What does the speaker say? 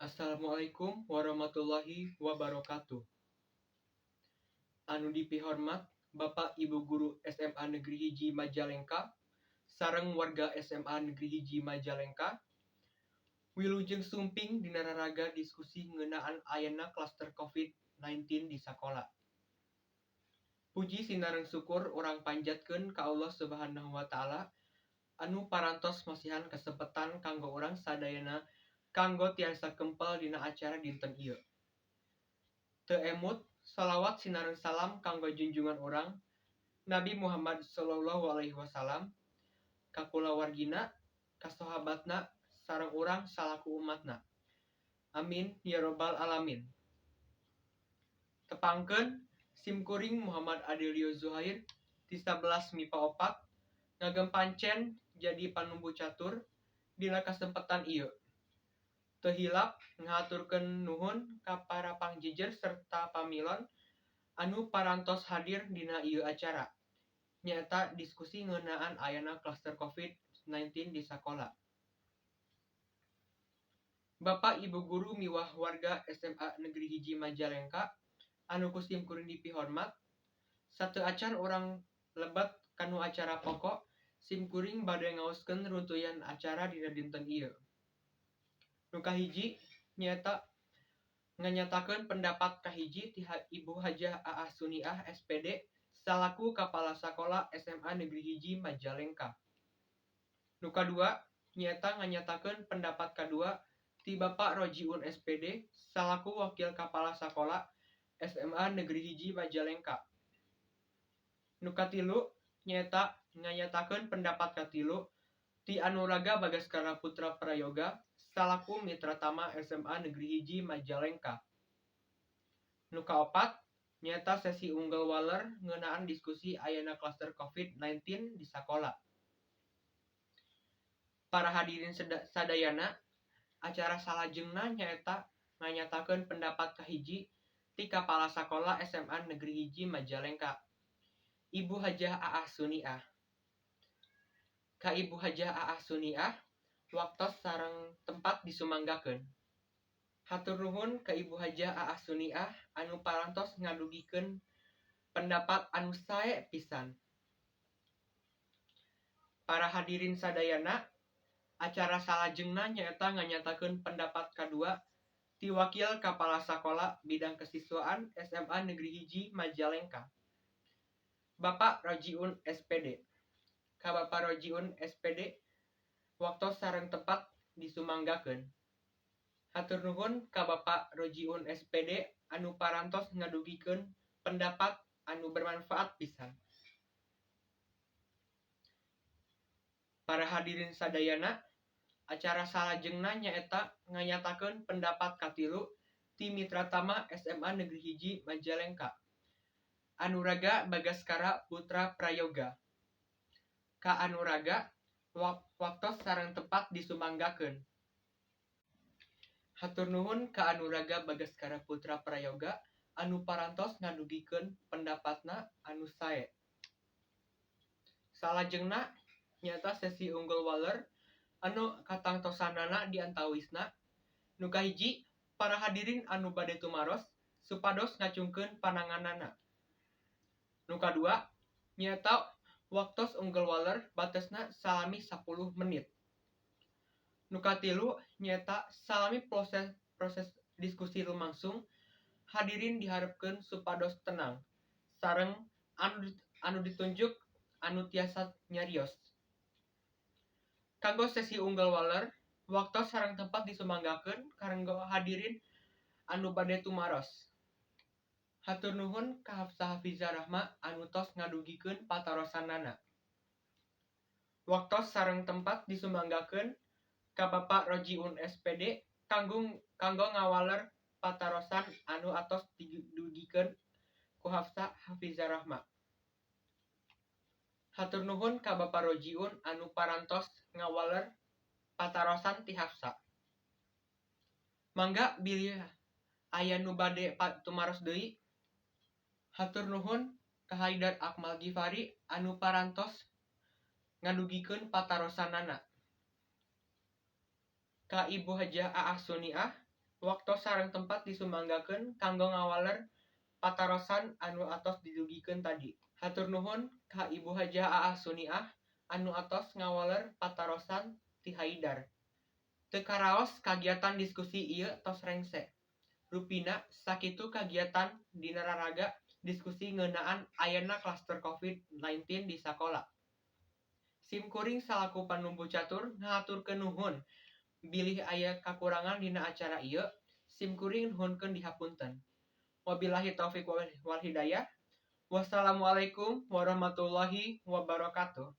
Assalamualaikum warahmatullahi wabarakatuh. Anu dipihormat Bapak Ibu Guru SMA Negeri Hiji Majalengka sareng warga SMA Negeri Hiji Majalengka. Wilujeng sumping dina raraga diskusi ngeunaan ayeuna klaster COVID-19 di sakola. Puji sinareng syukur urang panjatkeun ka Allah Subhanahu wa taala anu parantos masihan kasempetan kanggo urang sadayana kanggo tiasa kempel dina acara dinten ieu. Teu emut shalawat sinareng salam kanggo junjungan urang Nabi Muhammad sallallahu alaihi wasallam, ka kulawargina, ka sahabatna, sareng urang salaku umatna. Amin ya robbal alamin. Tepangkeun simkuring Muhammad Adilio Zuhair ti 11 MIPA 4 ngagem pancen jadi panumbu catur dina kasempetan ieu. Teu hilap ngahaturkeun nuhun ka para pangjejer serta pamilon anu parantos hadir dina ieu acara. Nyaeta diskusi ngeunaan ayeuna klaster COVID-19 di sakola. Bapak Ibu Guru miwah warga SMA Negeri Hiji Majalengka anu kusim kuring dipihormat, sateu acan urang lebet kanu acara pokok simkuring bade ngaoskeun runtuyan acara dina dinten ieu. Nu kahiji nyaeta nganyatakeun pendapat kahiji ti Ibu Hajah Aa Suniah SPD salaku Kapala Sakola SMA Negeri Hiji Majalengka. Nu kadua nyaeta nganyatakeun pendapat kadua ti Bapak Rojiun SPD salaku Wakil Kapala Sakola SMA Negeri Hiji Majalengka. Nu katilu nyaeta nganyatakeun pendapat katilu ti Anuraga Bagaskara Putra Prayoga salaku Mitra Tama SMA Negeri Hiji Majalengka. Nu kaopat nyaeta sesi unggal waler ngeunaan diskusi ayeuna klaster COVID-19 di sakola. Para hadirin sadayana, acara salajengna nyaeta nganyatakeun pendapat kahiji ti Kapala Sakola SMA Negeri Hiji Majalengka, Ibu Hajah Aa Suniah. Ka Ibu Hajah Aa Suniah waktos sareng tempat disumanggakeun. Hatur nuhun ka Ibu Hajah Aa Suniah anu parantos ngadugikeun pendapat anu sae pisan. Para hadirin sadayana, acara salajengna nyaeta nganyatakeun pendapat kadua ti Wakil Kapala Sakola Bidang Kesiswaan SMA Negeri Hiji Majalengka, Bapak Rojiun SPD. Ka Bapak Rojiun SPD waktos sareng tempat disumanggakeun. Hatur nuhun ka Bapak Rojiun SPD anu parantos ngadugikeun pendapat anu bermanfaat pisan. Para hadirin sadayana, acara salajengna nyaeta nganyatakeun pendapat katilu ti Mitra Tama SMA Negeri Hiji Majalengka, Anuraga Bagaskara Putra Prayoga. Ka Anuraga waktos sareng tempat disumanggakeun. Hatur nuhun ka Anuraga Bagaskara Putra Prayoga anu parantos ngadugikeun pendapatna anu sae. Salajengna nyaeta sesi unggul waler anu katangtosanana di antawisna. Nu kahiji, para hadirin anu bade tumaros supados ngacungkeun pananganana. Nu kadua nyaeta waktos unggul waler batesna salami 10 menit. Nu katilu nyaeta salami proses diskusi lumangsung, hadirin diharepkeun supados tenang sareng anu ditunjuk anu tiasa nyarios. Kanggo sesi unggal waler waktos sareng tempat disumanggakeun kanggo hadirin anu bade tumaros. Hatur nuhun ka Hafsah Hafizah Rahma anu tos ngadugikeun patarosanana. Waktos sareng tempat disumanggakeun ka Bapak Rojiun SPD kanggo ngawaler patarosan anu atos didugikeun ku Hafsah Hafizah Rahma. Hatur nuhun ka Bapak Rojiun anu parantos ngawaler patarosan ti Hafsah. Mangga bilih aya nu bade tumaros deui. Hatur nuhun ka Haidar Akmal Gifari anu parantos ngadugikeun patarosanana. Ka Ibu Hajah Aa Suniah Waktu sareng tempat disumanggakeun kanggo ngawaler patarosan anu atos didugikeun tadi. Hatur nuhun ka Ibu Hajah Aa Suniah anu atos ngawaler patarosan ti Haidar. Teu karaos kagiatan diskusi ieu tos rengse. Rupina sakitu kagiatan dina raraga diskusi ngeunaan ayana klaster COVID-19 di sakola. Simkuring salaku panumbu catur ngahaturkeun nuhun bilih aya kakurangan dina acara ieu. Simkuring nuhunkeun dihapunten. Wabillahi taufiq wal hidayah. Wassalamualaikum warahmatullahi wabarakatuh.